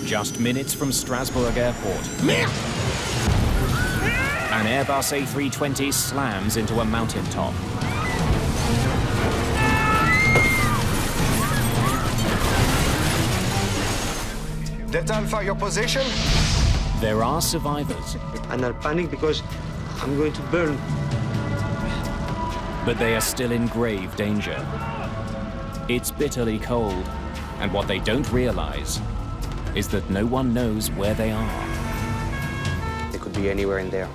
Just minutes from Strasbourg Airport, an Airbus A320 slams into a mountaintop. Delta Alpha, your position? There are survivors. And I'll panic because I'm going to burn. But they are still in grave danger. It's bitterly cold, and what they don't realize is that no one knows where they are. They could be anywhere in there.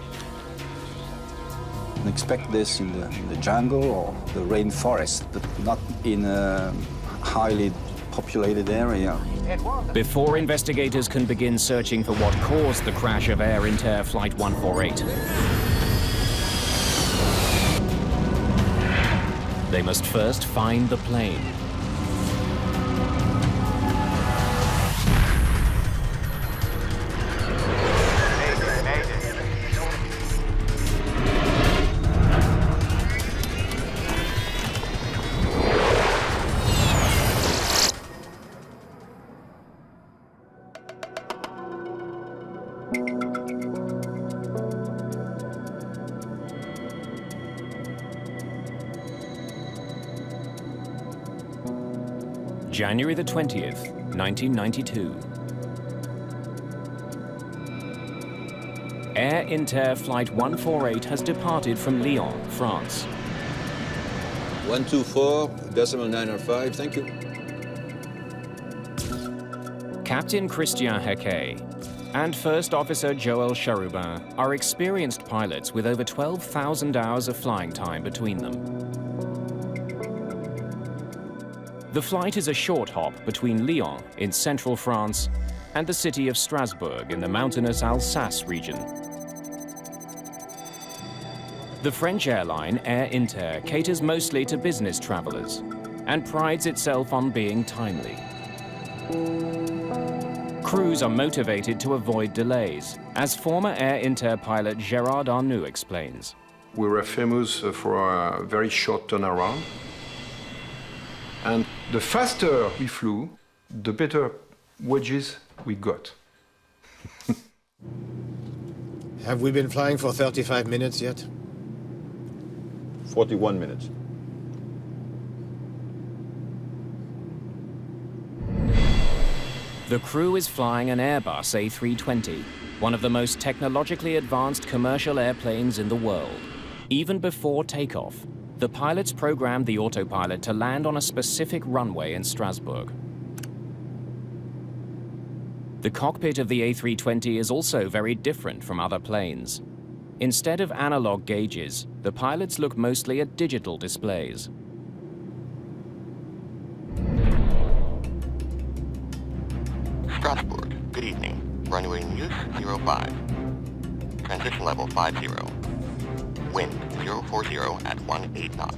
Expect this in the jungle or the rainforest, but not in a highly populated area. Before investigators can begin searching for what caused the crash of Air Inter Flight 148, they must first find the plane. January the 20th, 1992. Air Inter Flight 148 has departed from Lyon, France. 124.905, thank you. Captain Christian Hequet and First Officer Joël Charubin are experienced pilots with over 12,000 hours of flying time between them. The flight is a short hop between Lyon in central France and the city of Strasbourg in the mountainous Alsace region. The French airline Air Inter caters mostly to business travelers and prides itself on being timely. Crews are motivated to avoid delays, as former Air Inter pilot Gérard Arnoux explains. We were famous for a very short turnaround. And the faster we flew, the better wages we got. Have we been flying for 35 minutes yet? 41 minutes. The crew is flying an Airbus A320, one of the most technologically advanced commercial airplanes in the world. Even before takeoff, the pilots programmed the autopilot to land on a specific runway in Strasbourg. The cockpit of the A320 is also very different from other planes. Instead of analog gauges, the pilots look mostly at digital displays. Strasbourg, good evening. Runway News 05. Transition level 50. Wind 040 at 18 knots.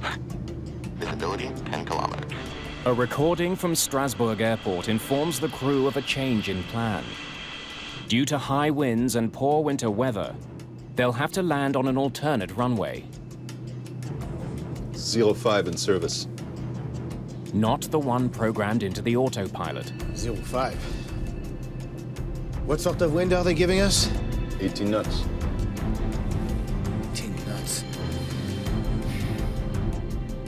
Visibility 10 kilometers. A recording from Strasbourg Airport informs the crew of a change in plan. Due to high winds and poor winter weather, they'll have to land on an alternate runway. 05 in service. Not the one programmed into the autopilot. 05. What sort of wind are they giving us? 18 knots. 18 knots.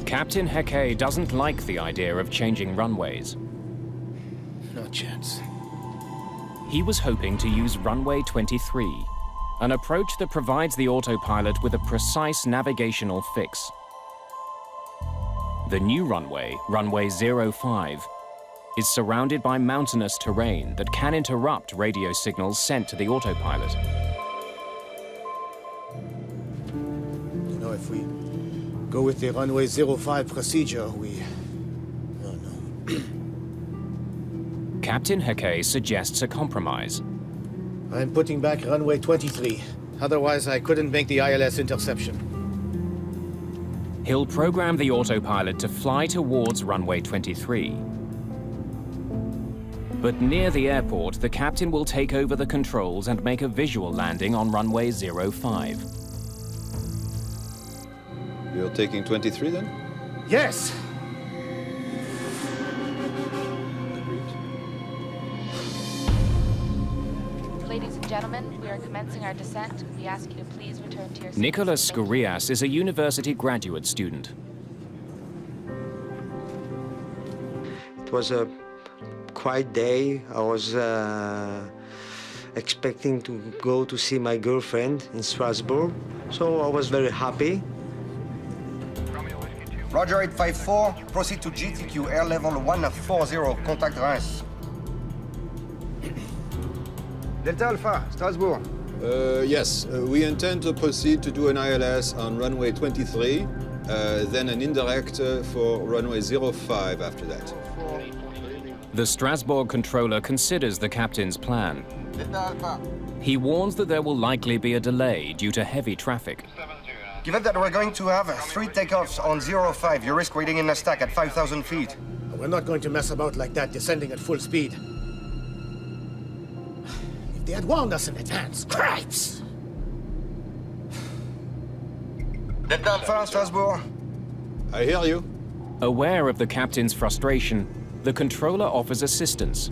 Captain Hequet doesn't like the idea of changing runways. No chance. He was hoping to use runway 23, an approach that provides the autopilot with a precise navigational fix. The new runway, runway 05, is surrounded by mountainous terrain that can interrupt radio signals sent to the autopilot. You know, if we go with the runway 05 procedure, we... Oh, no. Captain Hequet suggests a compromise. I'm putting back runway 23. Otherwise, I couldn't make the ILS interception. He'll program the autopilot to fly towards runway 23. But near the airport, the captain will take over the controls and make a visual landing on runway 05. You're taking 23 then? Yes! Ladies and gentlemen, we are commencing our descent. We ask you to please return to your seats. Nicholas Skouras is a university graduate student. It was a quiet day. I was expecting to go to see my girlfriend in Strasbourg, so I was very happy. Roger 854, proceed to GTQ air level 140, contact Reims. Delta Alpha, Strasbourg. Yes, we intend to proceed to do an ILS on runway 23, then an indirect for runway 05 after that. The Strasbourg controller considers the captain's plan. Delta Alpha. He warns that there will likely be a delay due to heavy traffic. Given that we're going to have 3 takeoffs on 05, your risk rating in the stack at 5,000 feet. We're not going to mess about like that, descending at full speed. If they had warned us in advance, cripes! Delta Alpha, Strasbourg. I hear you. Aware of the captain's frustration, the controller offers assistance.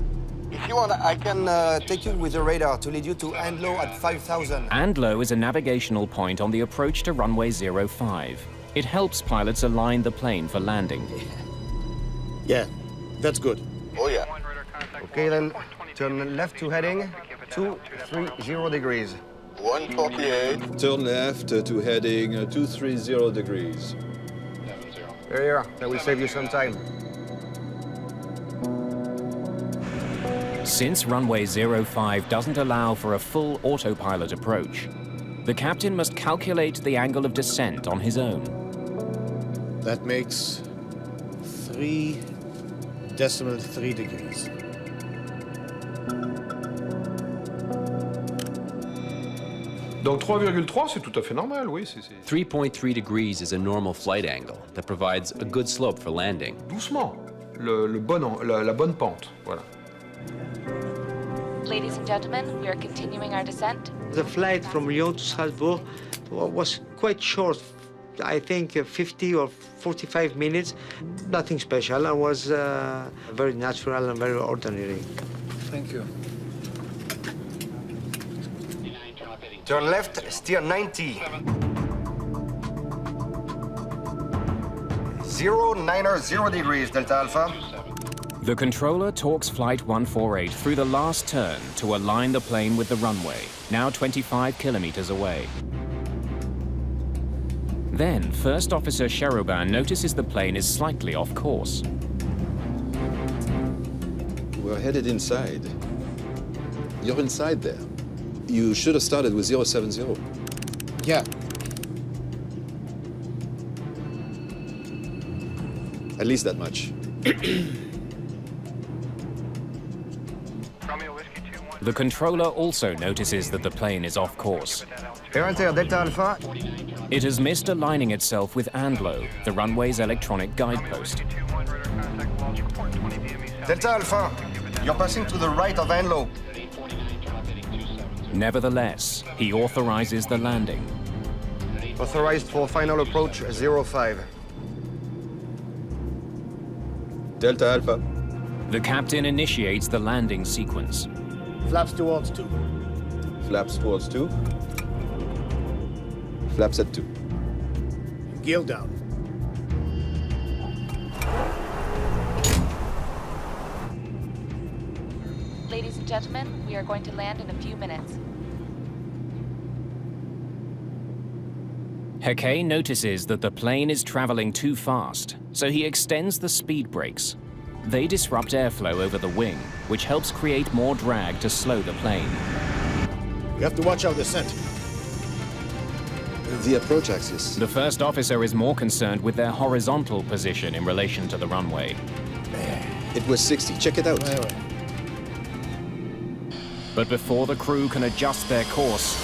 If you want, I can take you with the radar to lead you to Andlo at 5,000. Andlo is a navigational point on the approach to runway 05. It helps pilots align the plane for landing. Yeah, that's good. Oh yeah. Okay then, turn left to heading 230 degrees. 148. Turn left to heading 230 degrees. There you are. That will save you some time. Since runway 05 doesn't allow for a full autopilot approach, the captain must calculate the angle of descent on his own. That makes 3.3 degrees. Donc 3,3, c'est tout à fait normal, oui. 3.3 degrees is a normal flight angle that provides a good slope for landing. Doucement, la bonne pente, voilà. Ladies and gentlemen, we are continuing our descent. The flight from Lyon to Strasbourg was quite short. I think 50 or 45 minutes. Nothing special. It was very natural and very ordinary. Thank you. Turn left, steer 90. 090 degrees, Delta Alpha. The controller talks Flight 148 through the last turn to align the plane with the runway, now 25 kilometers away. Then, First Officer Cherubin notices the plane is slightly off course. We're headed inside. You're inside there. You should have started with 070. Yeah. At least that much. The controller also notices that the plane is off course. Air Inter, Delta Alpha. It has missed aligning itself with Andlo, the runway's electronic guidepost. Delta Alpha, you're passing to the right of Andlo. Nevertheless, he authorizes the landing. Authorized for final approach 05. Delta Alpha. The captain initiates the landing sequence. Flaps towards 2. Flaps towards 2. Flaps at 2. Gear down. Ladies and gentlemen, we are going to land in a few minutes. Heke notices that the plane is traveling too fast, so he extends the speed brakes. They disrupt airflow over the wing, which helps create more drag to slow the plane. We have to watch our descent. The approach axis. The first officer is more concerned with their horizontal position in relation to the runway. It was 60. Check it out. Wait. But before the crew can adjust their course,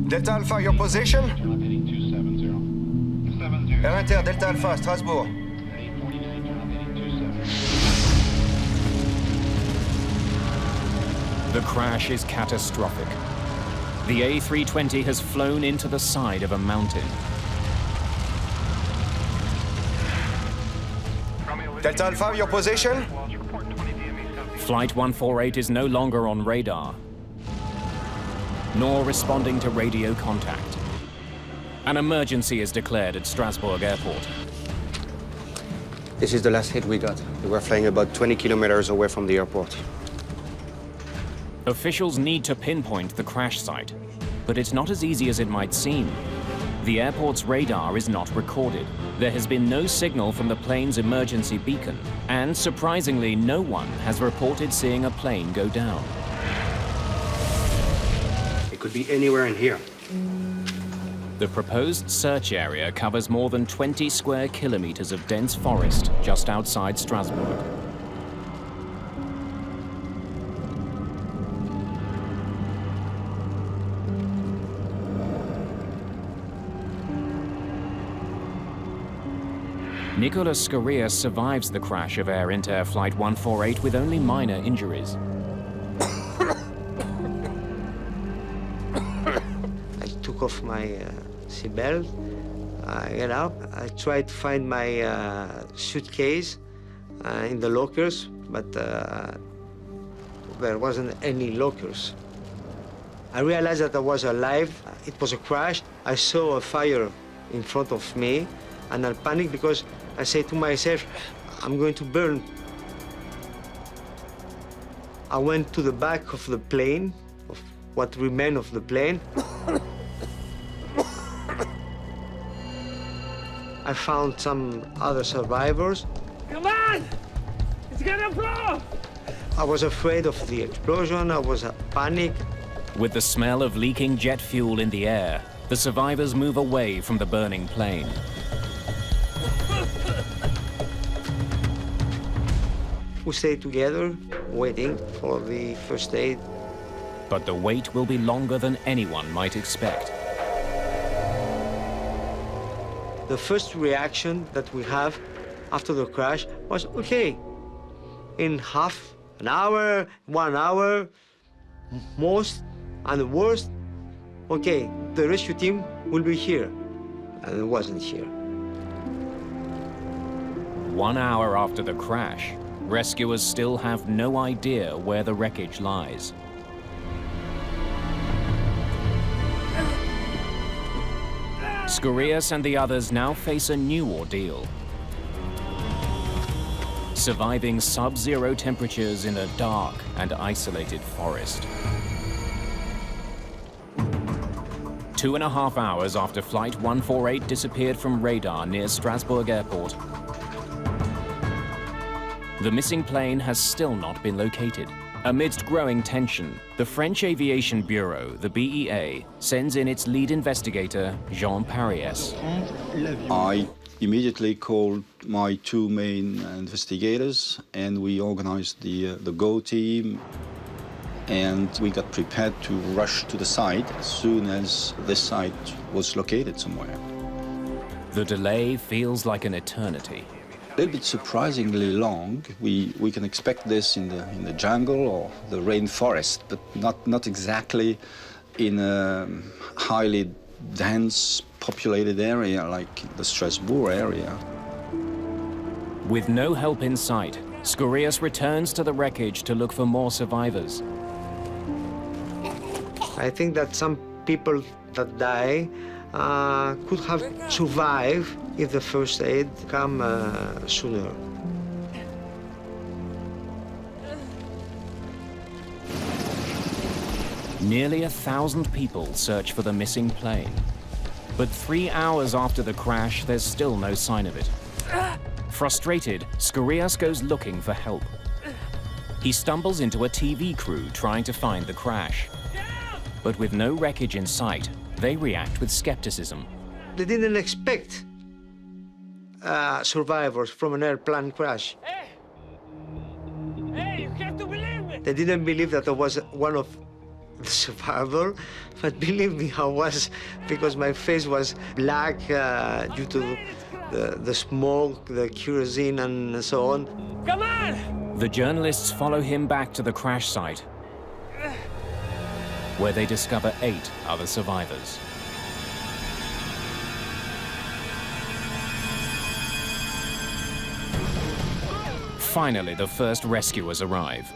Delta Alpha, your position? Air Inter, Delta Alpha, Strasbourg. The crash is catastrophic. The A320 has flown into the side of a mountain. Delta Alpha, your position? Flight 148 is no longer on radar, nor responding to radio contact. An emergency is declared at Strasbourg Airport. This is the last hit we got. We were flying about 20 kilometers away from the airport. Officials need to pinpoint the crash site, but it's not as easy as it might seem. The airport's radar is not recorded. There has been no signal from the plane's emergency beacon, and surprisingly, no one has reported seeing a plane go down. It could be anywhere in here. The proposed search area covers more than 20 square kilometers of dense forest just outside Strasbourg. Nicolas Scorias survives the crash of Air Inter Flight 148 with only minor injuries. I took off my seatbelt, I get up, I tried to find my suitcase in the lockers, but there wasn't any lockers. I realized that I was alive. It was a crash. I saw a fire in front of me, and I panicked because I said to myself, I'm going to burn. I went to the back of the plane, of what remained of the plane. I found some other survivors. Come on! It's gonna blow! I was afraid of the explosion. I was panic. With the smell of leaking jet fuel in the air, the survivors move away from the burning plane. We stayed together, waiting for the first aid. But the wait will be longer than anyone might expect. The first reaction that we have after the crash was, okay, in half an hour, 1 hour, most and the worst, okay, the rescue team will be here. And it wasn't here. 1 hour after the crash, rescuers still have no idea where the wreckage lies. Scorias and the others now face a new ordeal. Surviving sub-zero temperatures in a dark and isolated forest. 2.5 hours after Flight 148 disappeared from radar near Strasbourg Airport, the missing plane has still not been located. Amidst growing tension, the French Aviation Bureau, the BEA, sends in its lead investigator, Jean Pariès. I immediately called my two main investigators, and we organized the GO team, and we got prepared to rush to the site as soon as this site was located somewhere. The delay feels like an eternity. A little bit surprisingly long. We can expect this in the jungle or the rainforest, but not exactly in a highly dense populated area like the Strasbourg area. With no help in sight, Scorias returns to the wreckage to look for more survivors. I think that some people that die could have survived if the first aid come sooner. Nearly 1,000 people search for the missing plane. But 3 hours after the crash, there's still no sign of it. Frustrated, Scorias goes looking for help. He stumbles into a TV crew trying to find the crash. But with no wreckage in sight, they react with skepticism. They didn't expect survivors from an airplane crash. Hey, you have to believe me! They didn't believe that I was one of the survivors, but believe me, I was, because my face was black due to the smoke, the kerosene, and so on. Come on! The journalists follow him back to the crash site. where they discover 8 other survivors. Finally, the first rescuers arrive.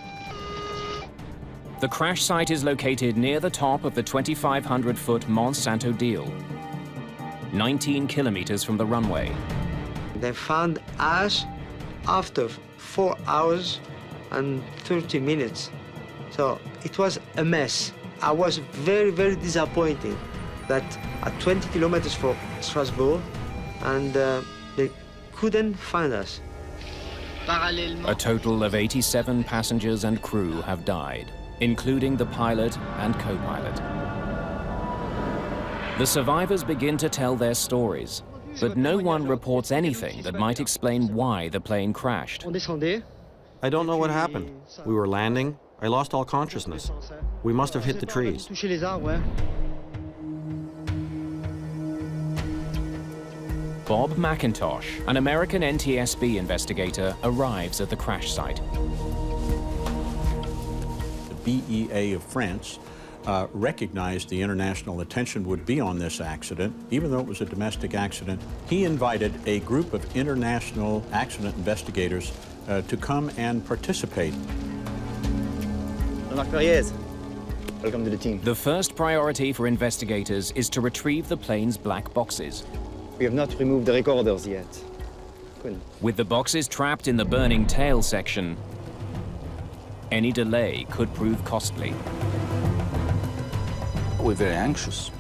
The crash site is located near the top of the 2,500-foot Mont Saint-Odile, 19 kilometers from the runway. They found us after 4 hours and 30 minutes. So it was a mess. I was very, very disappointed that at 20 kilometers from Strasbourg, and they couldn't find us. A total of 87 passengers and crew have died, including the pilot and co-pilot. The survivors begin to tell their stories, but no one reports anything that might explain why the plane crashed. I don't know what happened. We were landing. I lost all consciousness. We must have hit the trees. Bob McIntosh, an American NTSB investigator, arrives at the crash site. The BEA of France recognized the international attention would be on this accident, even though it was a domestic accident. He invited a group of international accident investigators to come and participate. Welcome to the team. The first priority for investigators is to retrieve the plane's black boxes. We have not removed the recorders yet. With the boxes trapped in the burning tail section, any delay could prove costly. We're very anxious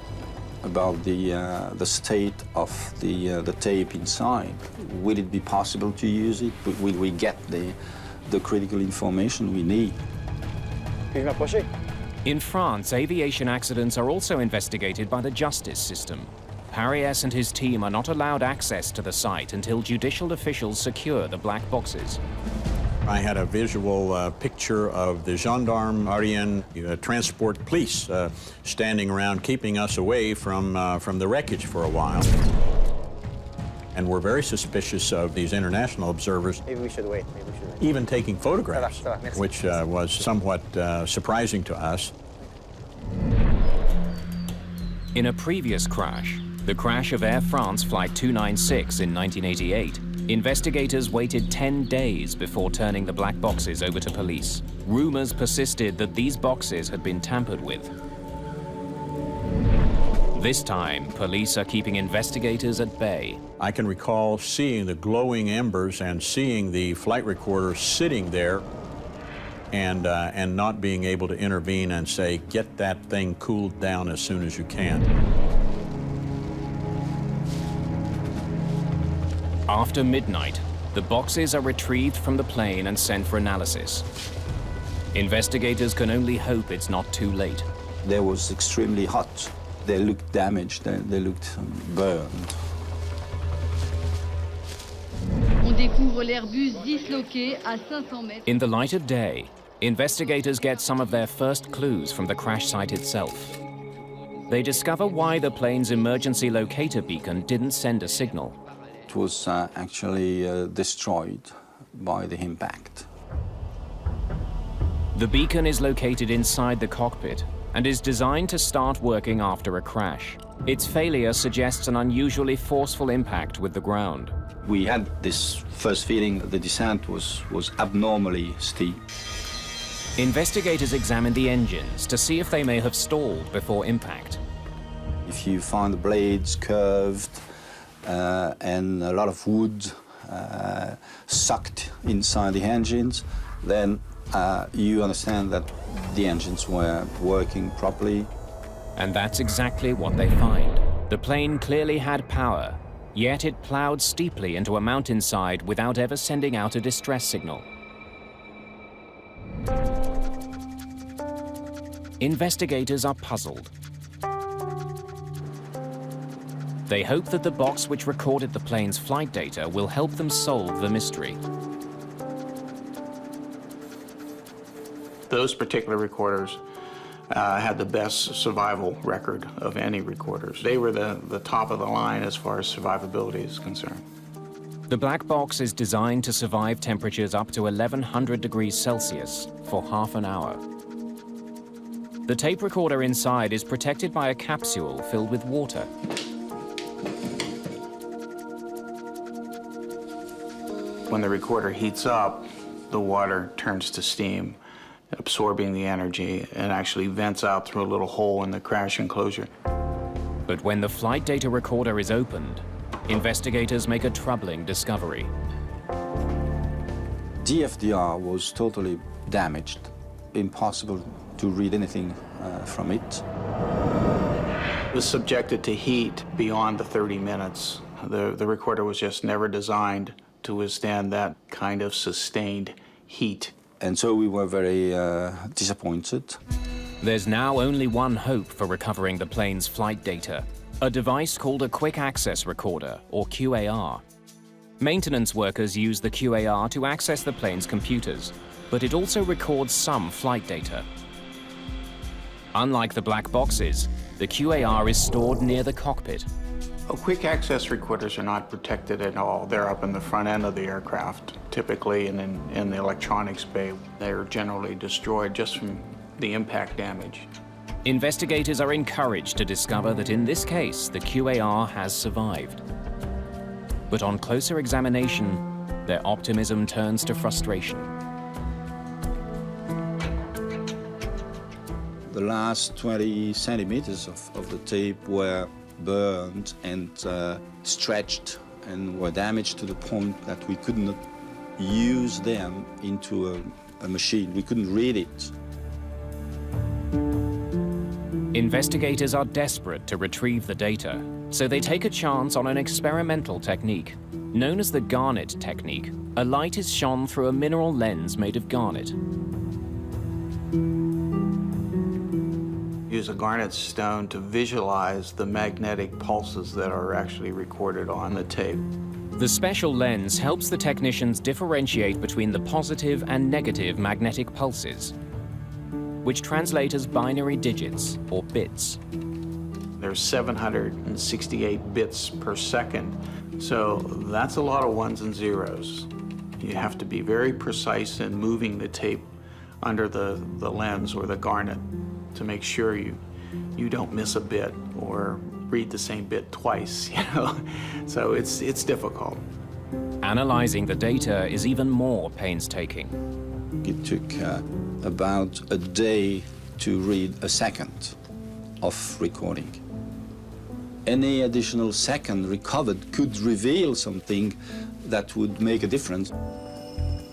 about the state of the tape inside. Will it be possible to use it? Will we get the critical information we need? In France, aviation accidents are also investigated by the justice system. Pariès and his team are not allowed access to the site until judicial officials secure the black boxes. I had a visual picture of the gendarmerie, transport police standing around keeping us away from the wreckage for a while. And we're very suspicious of these international observers. Maybe we should wait. Even taking photographs, which was somewhat surprising to us. In a previous crash, the crash of Air France Flight 296 in 1988, investigators waited 10 days before turning the black boxes over to police. Rumors persisted that these boxes had been tampered with. This time, police are keeping investigators at bay. I can recall seeing the glowing embers and seeing the flight recorder sitting there and not being able to intervene and say, get that thing cooled down as soon as you can. After midnight, the boxes are retrieved from the plane and sent for analysis. Investigators can only hope it's not too late. They was extremely hot. They looked damaged, they looked burned. In the light of day, investigators get some of their first clues from the crash site itself. They discover why the plane's emergency locator beacon didn't send a signal. It was actually destroyed by the impact. The beacon is located inside the cockpit and is designed to start working after a crash. Its failure suggests an unusually forceful impact with the ground. We had this first feeling that the descent was abnormally steep. Investigators examine the engines to see if they may have stalled before impact. If you find the blades curved and a lot of wood sucked inside the engines, then you understand that the engines were working properly. And that's exactly what they find. The plane clearly had power, yet it plowed steeply into a mountainside without ever sending out a distress signal. Investigators are puzzled. They hope that the box which recorded the plane's flight data will help them solve the mystery. Those particular recorders had the best survival record of any recorders. They were the top of the line as far as survivability is concerned. The black box is designed to survive temperatures up to 1100 degrees Celsius for half an hour. The tape recorder inside is protected by a capsule filled with water. When the recorder heats up, the water turns to steam, absorbing the energy, and actually vents out through a little hole in the crash enclosure. But when the flight data recorder is opened, investigators make a troubling discovery. The FDR was totally damaged. Impossible to read anything from it. It was subjected to heat beyond the 30 minutes. The recorder was just never designed to withstand that kind of sustained heat. And so we were very disappointed. There's now only one hope for recovering the plane's flight data, a device called a Quick Access Recorder, or QAR. Maintenance workers use the QAR to access the plane's computers, but it also records some flight data. Unlike the black boxes, the QAR is stored near the cockpit. Quick access recorders are not protected at all. They're up in the front end of the aircraft, typically in the electronics bay. They're generally destroyed just from the impact damage. Investigators are encouraged to discover that in this case, the QAR has survived. But on closer examination, their optimism turns to frustration. The last 20 centimeters of the tape were burned and stretched and were damaged to the point that we could not use them into a machine. We couldn't read it. Investigators are desperate to retrieve the data, so they take a chance on an experimental technique. Known as the garnet technique, a light is shone through a mineral lens made of garnet. Use a garnet stone to visualize the magnetic pulses that are actually recorded on the tape. The special lens helps the technicians differentiate between the positive and negative magnetic pulses, which translate as binary digits, or bits. There's 768 bits per second, so that's a lot of ones and zeros. You have to be very precise in moving the tape under the lens or the garnet to make sure you don't miss a bit or read the same bit twice, you know? So it's difficult. Analyzing the data is even more painstaking. It took about a day to read a second of recording. Any additional second recovered could reveal something that would make a difference.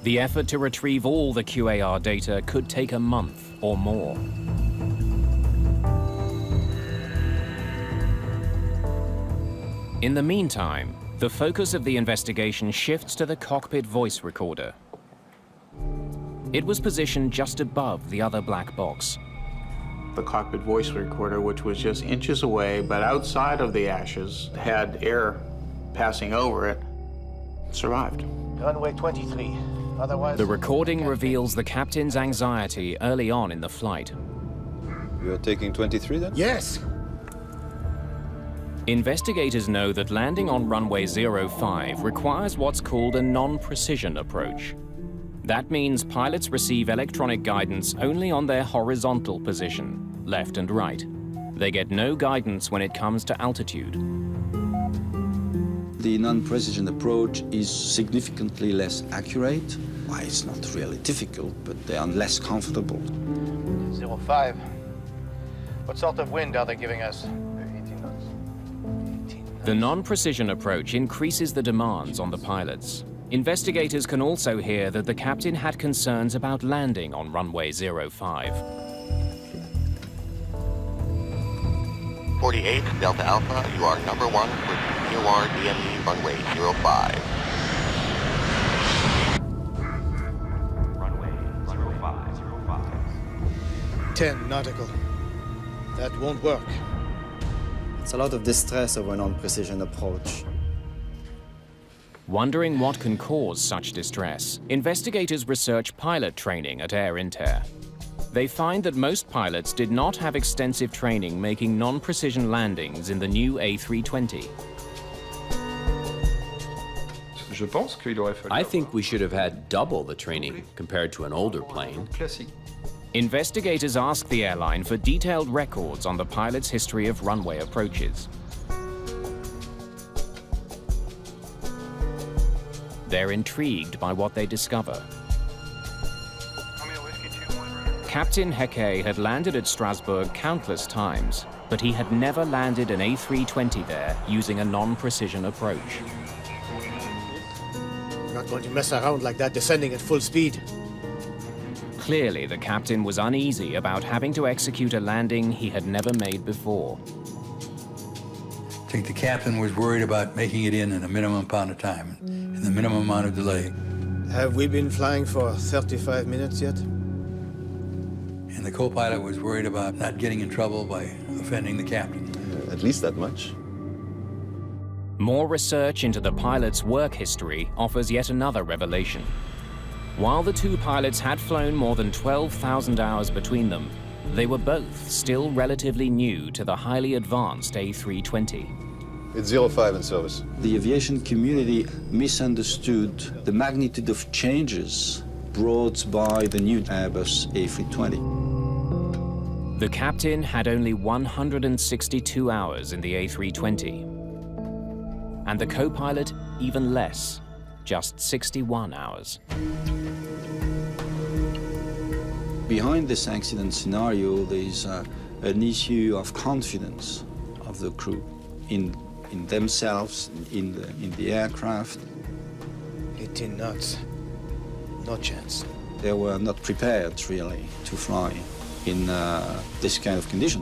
The effort to retrieve all the QAR data could take a month or more. In the meantime, the focus of the investigation shifts to the cockpit voice recorder. It was positioned just above the other black box. The cockpit voice recorder, which was just inches away, but outside of the ashes, had air passing over it, survived. Runway 23. Otherwise... The recording reveals the captain's anxiety early on in the flight. You're taking 23 then? Yes! Investigators know that landing on runway 05 requires what's called a non-precision approach. That means pilots receive electronic guidance only on their horizontal position, left and right. They get no guidance when it comes to altitude. The non-precision approach is significantly less accurate. Why, it's not really difficult, but they are less comfortable. 05. What sort of wind are they giving us? 18 knots. 18 knots. The non-precision approach increases the demands on the pilots. Investigators can also hear that the captain had concerns about landing on runway 05. 48 Delta Alpha, you are number 1 with QR DME runway 05. Runway 05. 10 nautical. That won't work. It's a lot of distress over a non-precision approach. Wondering what can cause such distress, investigators research pilot training at Air Inter. They find that most pilots did not have extensive training making non-precision landings in the new A320. I think we should have had double the training compared to an older plane. Investigators asked the airline for detailed records on the pilot's history of runway approaches. They're intrigued by what they discover. Captain Heke had landed at Strasbourg countless times, but he had never landed an A320 there using a non-precision approach. We're not going to mess around like that descending at full speed. Clearly, the captain was uneasy about having to execute a landing he had never made before. I think the captain was worried about making it in a minimum amount of time, in the minimum amount of delay. Have we been flying for 35 minutes yet? And the co-pilot was worried about not getting in trouble by offending the captain. At least that much. More research into the pilot's work history offers yet another revelation. While the two pilots had flown more than 12,000 hours between them, they were both still relatively new to the highly advanced A320. It's 05 in service. The aviation community misunderstood the magnitude of changes brought by the new Airbus A320. The captain had only 162 hours in the A320, and the co-pilot even less, just 61 hours. Behind this accident scenario, there's an issue of confidence of the crew in themselves, in the aircraft. 18 knots. No chance. They were not prepared, really, to fly in this kind of condition.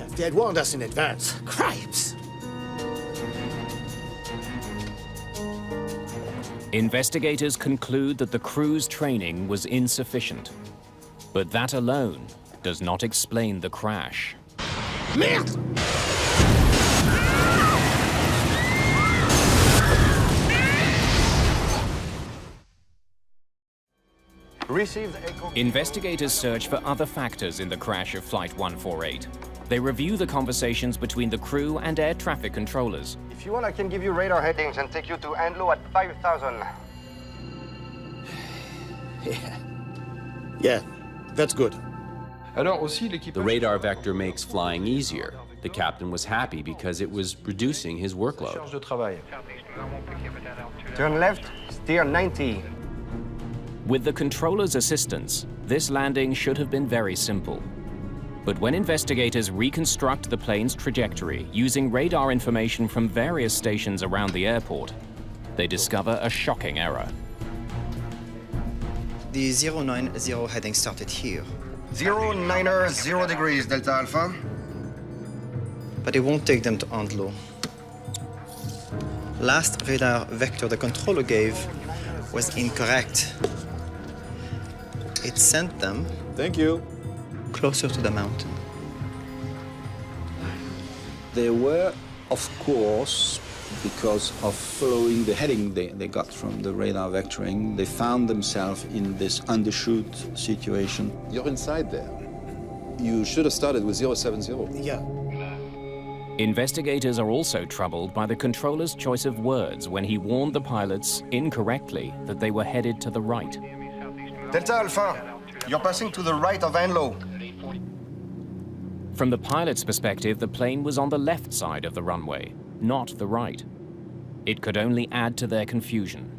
If they had warned us in advance, cripes! Investigators conclude that the crew's training was insufficient. But that alone does not explain the crash. Merde! Investigators search for other factors in the crash of Flight 148. They review the conversations between the crew and air traffic controllers. If you want, I can give you radar headings and take you to Anlo at 5,000. Yeah, that's good. The radar vector makes flying easier. The captain was happy because it was reducing his workload. Turn left, steer 90. With the controller's assistance, this landing should have been very simple. But when investigators reconstruct the plane's trajectory using radar information from various stations around the airport, they discover a shocking error. The 090 heading started here. 090, 0 degrees, Delta Alpha. But it won't take them to Andlo. Last radar vector the controller gave was incorrect. It sent them... Thank you. ...closer to the mountain. They were, of course, because of following the heading they got from the radar vectoring, they found themselves in this undershoot situation. You're inside there. You should have started with 070. Yeah. Investigators are also troubled by the controller's choice of words when he warned the pilots, incorrectly, that they were headed to the right. Delta Alpha, you're passing to the right of Anlo. From the pilot's perspective, the plane was on the left side of the runway, not the right. It could only add to their confusion.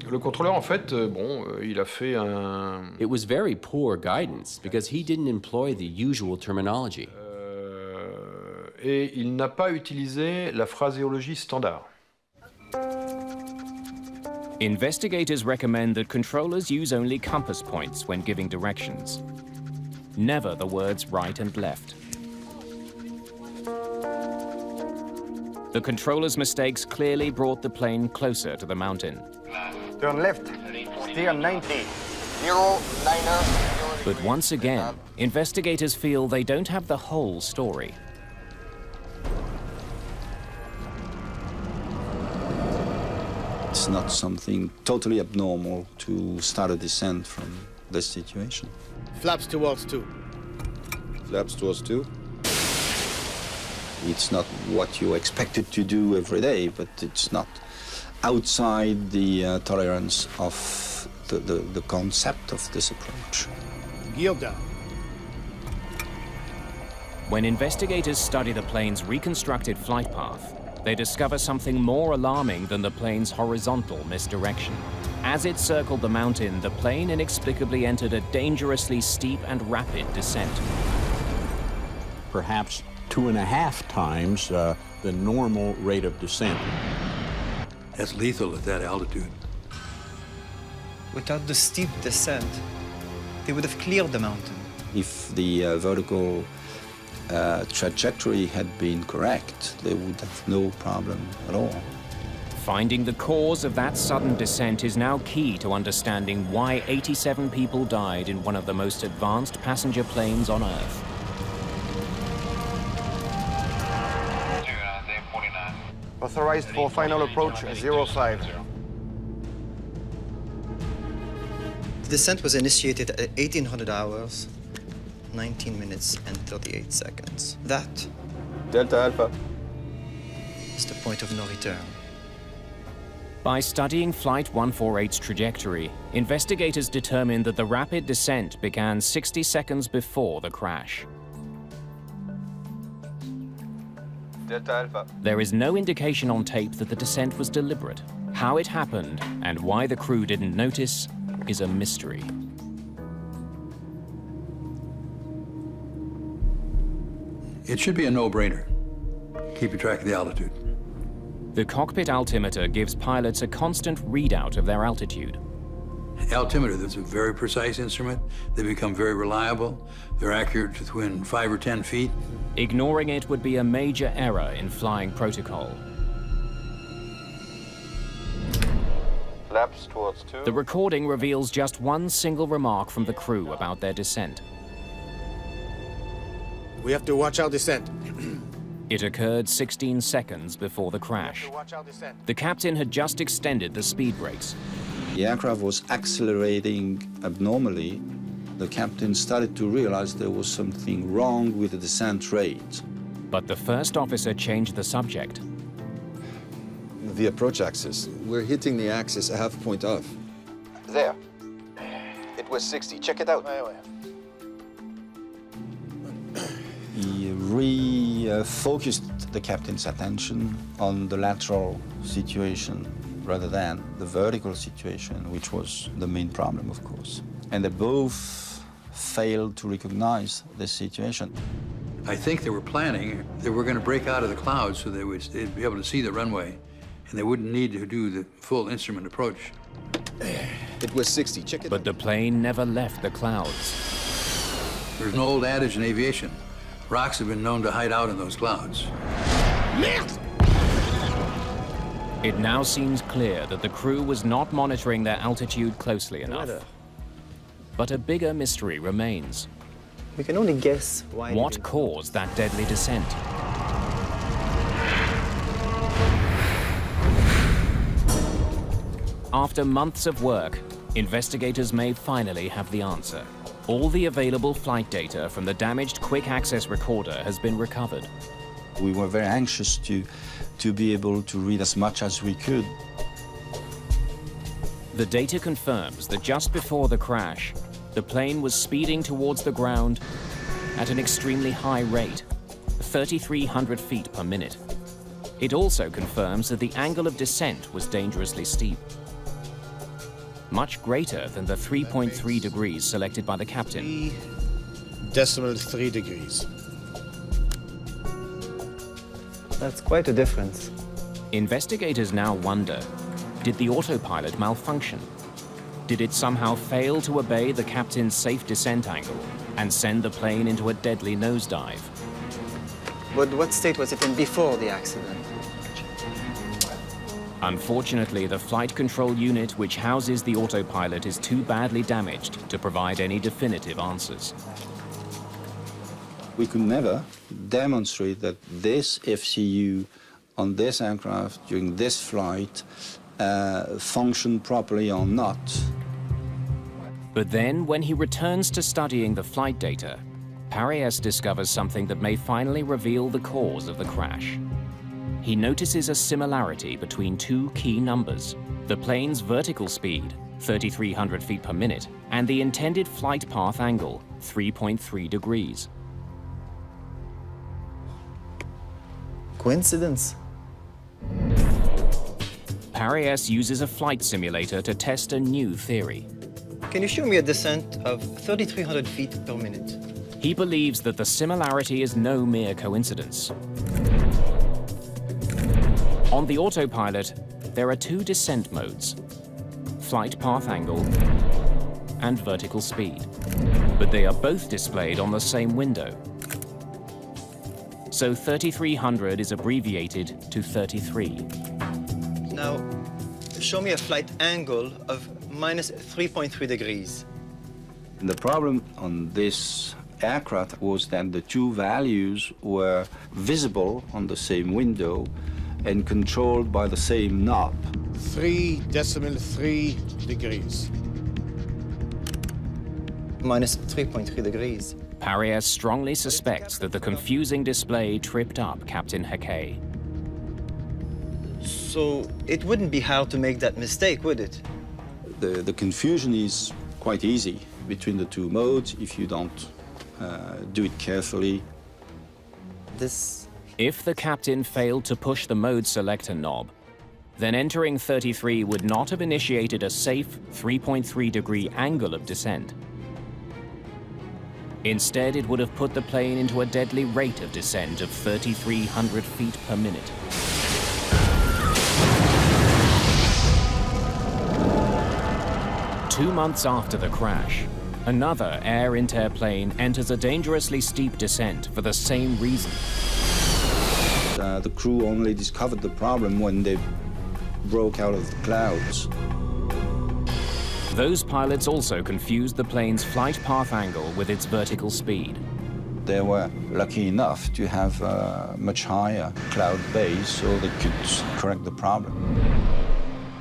Le contrôleur, en fait, il a fait un... It was very poor guidance because he didn't employ the usual terminology. Et il n'a pas utilisé la phraséologie standard. Investigators recommend that controllers use only compass points when giving directions. Never the words right and left. The controller's mistakes clearly brought the plane closer to the mountain. Turn left, steer 90. 090. But once again, investigators feel they don't have the whole story. It's not something totally abnormal to start a descent from this situation. Flaps towards 2. Flaps towards 2. It's not what you expected to do every day, but it's not outside the tolerance of the concept of this approach. Gear down. When investigators study the plane's reconstructed flight path, they discover something more alarming than the plane's horizontal misdirection. As it circled the mountain, the plane inexplicably entered a dangerously steep and rapid descent. Perhaps 2.5 times the normal rate of descent. That's lethal at that altitude. Without the steep descent, they would have cleared the mountain. If the vertical trajectory had been correct, they would have no problem at all. Finding the cause of that sudden descent is now key to understanding why 87 people died in one of the most advanced passenger planes on Earth. Authorized for final approach 05. The descent was initiated at 1800 hours, 19 minutes and 38 seconds. That Delta Alpha is the point of no return. By studying Flight 148's trajectory, investigators determined that the rapid descent began 60 seconds before the crash. Delta Alpha. There is no indication on tape that the descent was deliberate. How it happened and why the crew didn't notice is a mystery. It should be a no-brainer. Keeping track of the altitude. The cockpit altimeter gives pilots a constant readout of their altitude. Altimeter, that's a very precise instrument. They become very reliable. They're accurate to within 5 or 10 feet. Ignoring it would be a major error in flying protocol. Flaps towards 2. The recording reveals just one single remark from the crew about their descent. We have to watch our descent. It occurred 16 seconds before the crash. The captain had just extended the speed brakes. The aircraft was accelerating abnormally. The captain started to realize there was something wrong with the descent rate. But the first officer changed the subject. The approach axis. We're hitting the axis a half point off. There. It was 60. Check it out. He refocused the captain's attention on the lateral situation rather than the vertical situation, which was the main problem, of course. And they both failed to recognize this situation. I think they were planning they were going to break out of the clouds so they'd be able to see the runway, and they wouldn't need to do the full instrument approach. It was 60. Check it out. But the plane never left the clouds. There's an old adage in aviation. Rocks have been known to hide out in those clouds. It now seems clear that the crew was not monitoring their altitude closely enough. But a bigger mystery remains. We can only guess why. What caused that deadly descent? After months of work, investigators may finally have the answer. All the available flight data from the damaged quick-access recorder has been recovered. We were very anxious to be able to read as much as we could. The data confirms that just before the crash, the plane was speeding towards the ground at an extremely high rate, 3,300 feet per minute. It also confirms that the angle of descent was dangerously steep, much greater than the 3.3 degrees selected by the captain. 3 degrees. That's quite a difference. Investigators now wonder, did the autopilot malfunction? Did it somehow fail to obey the captain's safe descent angle and send the plane into a deadly nosedive? But what state was it in before the accident? Unfortunately, the flight control unit which houses the autopilot is too badly damaged to provide any definitive answers. We could never demonstrate that this FCU on this aircraft during this flight functioned properly or not. But then, when he returns to studying the flight data, Paris discovers something that may finally reveal the cause of the crash. He notices a similarity between two key numbers: the plane's vertical speed, 3,300 feet per minute, and the intended flight path angle, 3.3 degrees. Coincidence? Paris uses a flight simulator to test a new theory. Can you show me a descent of 3,300 feet per minute? He believes that the similarity is no mere coincidence. On the Autopilot, there are two descent modes: flight path angle and vertical speed. But they are both displayed on the same window. So 3,300 is abbreviated to 33. Now, show me a flight angle of minus 3.3 degrees. The problem on this aircraft was that the two values were visible on the same window and controlled by the same knob. 3.3 degrees. Minus 3.3 degrees. Paris strongly suspects that the confusing display tripped up Captain Hackey. So it wouldn't be hard to make that mistake, would it? The confusion is quite easy between the two modes if you don't do it carefully. If the captain failed to push the mode selector knob, then entering 33 would not have initiated a safe 3.3-degree angle of descent. Instead, it would have put the plane into a deadly rate of descent of 3,300 feet per minute. Two months after the crash, another Air Inter plane enters a dangerously steep descent for the same reason. The crew only discovered the problem when they broke out of the clouds. Those pilots also confused the plane's flight path angle with its vertical speed. They were lucky enough to have a much higher cloud base, so they could correct the problem.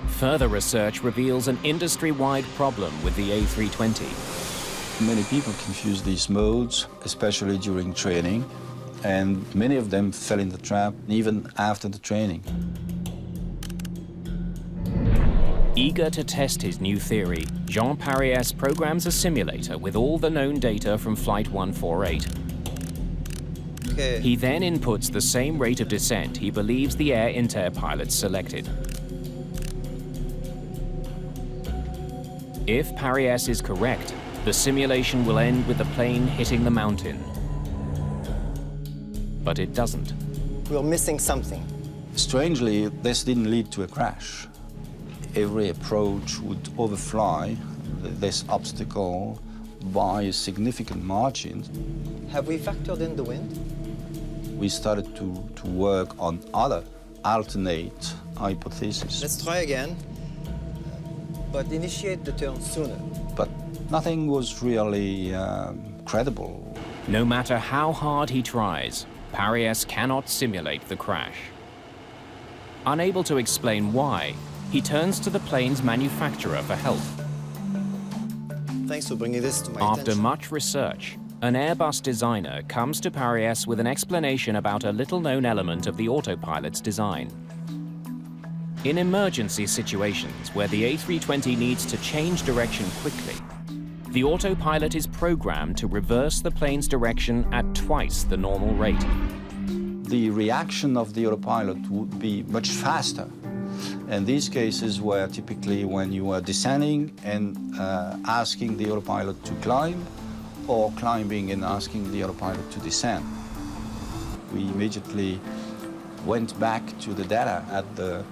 Further research reveals an industry-wide problem with the A320. Many people confuse these modes, especially during training, and many of them fell in the trap even after the training. Eager to test his new theory, Jean Paris programs a simulator with all the known data from Flight 148. Okay. He then inputs the same rate of descent he believes the Air Inter pilots selected. If Paris is correct, the simulation will end with the plane hitting the mountain. But it doesn't. We're missing something. Strangely, this didn't lead to a crash. Every approach would overfly this obstacle by a significant margin. Have we factored in the wind? We started to work on other alternate hypotheses. Let's try again, but initiate the turn sooner. But nothing was really credible. No matter how hard he tries, Paris cannot simulate the crash. Unable to explain why, he turns to the plane's manufacturer for help. Thanks for bringing this to my After attention. much research, an Airbus designer comes to Paris with an explanation about a little-known element of the Autopilot's design. In emergency situations where the A320 needs to change direction quickly, the Autopilot is programmed to reverse the plane's direction at twice the normal rate. The reaction of the Autopilot would be much faster. And these cases were typically when you were descending and asking the Autopilot to climb, or climbing and asking the Autopilot to descend. We immediately went back to the data at the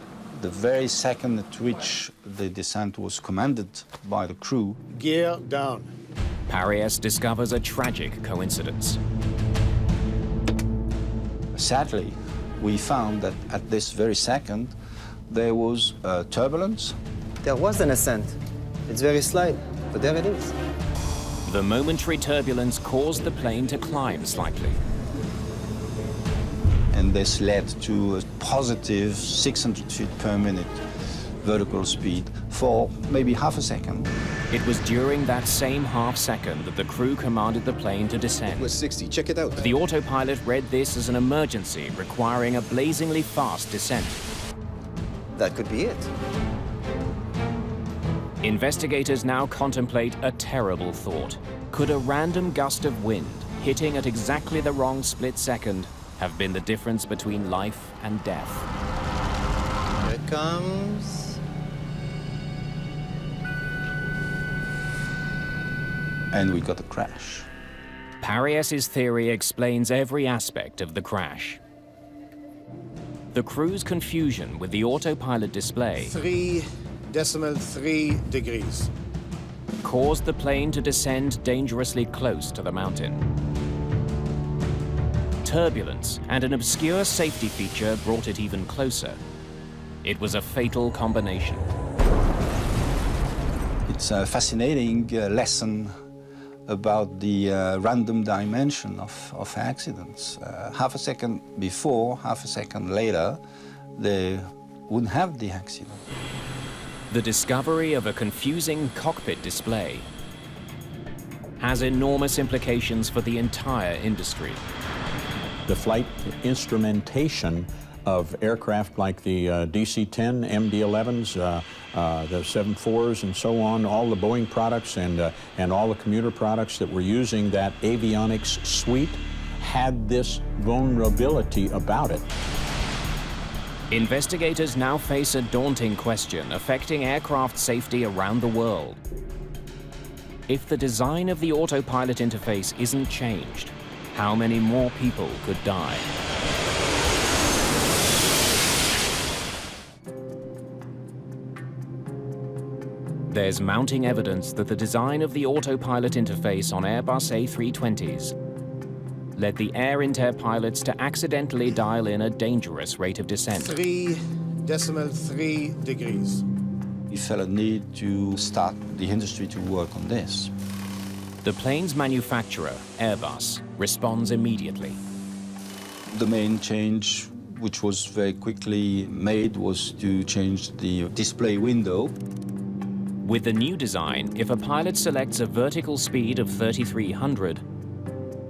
very second at which the descent was commanded by the crew. Gear down. Paris discovers a tragic coincidence. Sadly, we found that at this very second, there was turbulence. There was an ascent. It's very slight, but there it is. The momentary turbulence caused the plane to climb slightly. And this led to a positive 600 feet per minute vertical speed for maybe half a second. It was during that same half second that the crew commanded the plane to descend. We're 60, check it out. The Autopilot read this as an emergency requiring a blazingly fast descent. That could be it. Investigators now contemplate a terrible thought. Could a random gust of wind, hitting at exactly the wrong split second, have been the difference between life and death. Here it comes. And we got a crash. Parias's theory explains every aspect of the crash. The crew's confusion with the autopilot display 3.3 degrees caused the plane to descend dangerously close to the mountain. Turbulence and an obscure safety feature brought it even closer. It was a fatal combination. It's a fascinating lesson about the random dimension of accidents. Half a second before, half a second later, they wouldn't have the accident. The discovery of a confusing cockpit display has enormous implications for the entire industry. The flight instrumentation of aircraft like the DC-10, MD-11s, the 747s and so on, all the Boeing products and all the commuter products that were using that avionics suite had this vulnerability about it. Investigators now face a daunting question affecting aircraft safety around the world. If the design of the autopilot interface isn't changed, how many more people could die? There's mounting evidence that the design of the autopilot interface on Airbus A320s led the Air Inter pilots to accidentally dial in a dangerous rate of descent. 3.3 degrees. We felt a need to start the industry to work on this. The plane's manufacturer, Airbus, responds immediately. The main change, which was very quickly made, was to change the display window. With the new design, if a pilot selects a vertical speed of 3,300,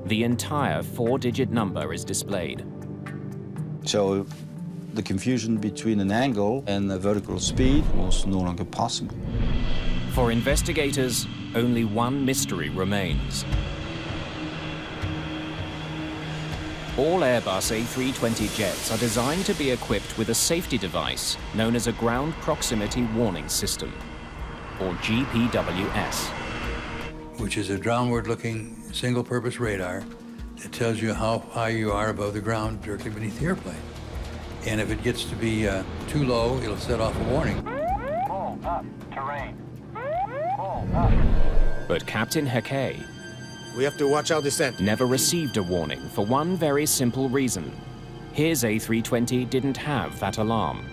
the entire 4-digit number is displayed. So the confusion between an angle and a vertical speed was no longer possible. For investigators, only one mystery remains. All Airbus A320 jets are designed to be equipped with a safety device known as a Ground Proximity Warning System, or GPWS. Which is a downward-looking, single-purpose radar that tells you how high you are above the ground directly beneath the airplane. And if it gets to be too low, it'll set off a warning. Pull up, terrain. Pull up. But Captain Hake We have to watch our descent. never received a warning for one very simple reason. His A320 didn't have that alarm.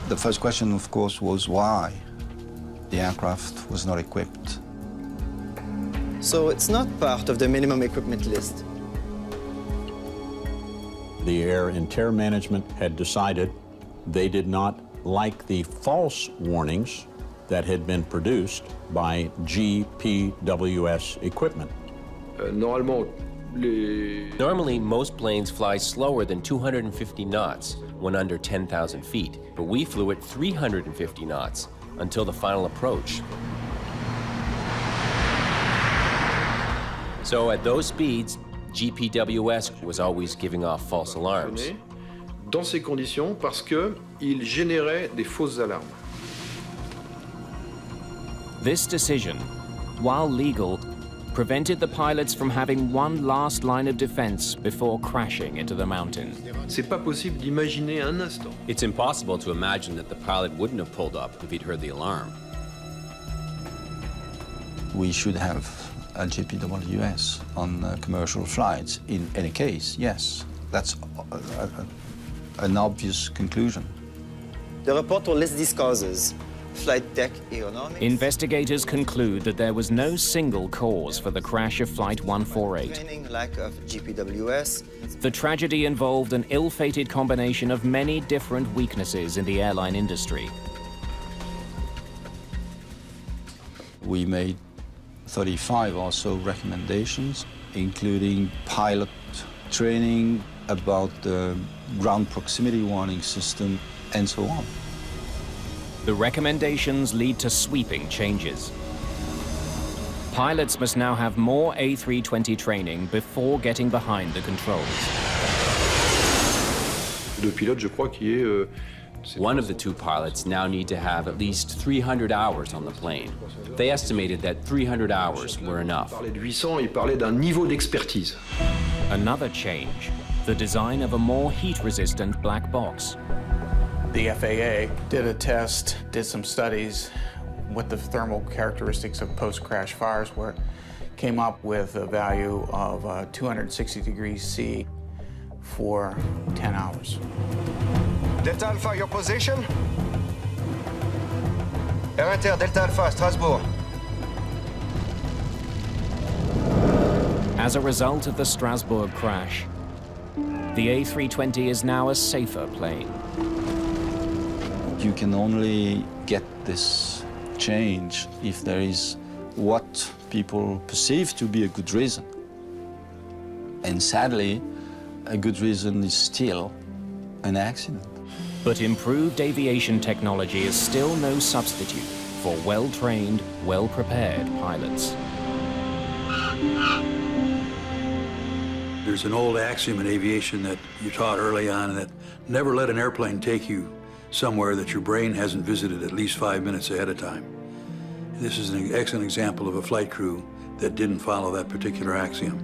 The first question, of course, was why the aircraft was not equipped. So it's not part of the minimum equipment list. The Air Inter management had decided they did not like the false warnings that had been produced by GPWS equipment. Normally, most planes fly slower than 250 knots when under 10,000 feet, but we flew at 350 knots until the final approach. So at those speeds, GPWS was always giving off false alarms. Dans ces conditions, parce que il générait des fausses alarmes. This decision, while legal, prevented the pilots from having one last line of defense before crashing into the mountain. C'est pas possible d'imaginer un instant. It's impossible to imagine that the pilot wouldn't have pulled up if he'd heard the alarm. We should have a GPWS on commercial flights in any case, yes. That's an obvious conclusion. The report will list these causes: flight deck aeronautics. Investigators conclude that there was no single cause for the crash of Flight 148. Training, lack of GPWS. The tragedy involved an ill-fated combination of many different weaknesses in the airline industry. We made 35 or so recommendations, including pilot training about the ground proximity warning system, and so on. The recommendations lead to sweeping changes. Pilots must now have more A320 training before getting behind the controls. One of the two pilots now need to have at least 300 hours on the plane. They estimated that 300 hours were enough. Another change, the design of a more heat-resistant black box. The FAA did a test, did some studies, what the thermal characteristics of post-crash fires were, came up with a value of 260 degrees C for 10 hours. Delta Alpha, your position? Air Inter, Delta Alpha, Strasbourg. As a result of the Strasbourg crash, the A320 is now a safer plane. You can only get this change if there is what people perceive to be a good reason. And sadly, a good reason is still an accident. But improved aviation technology is still no substitute for well-trained, well-prepared pilots. There's an old axiom in aviation that you taught early on, that never let an airplane take you somewhere that your brain hasn't visited at least 5 minutes ahead of time. This is an excellent example of a flight crew that didn't follow that particular axiom.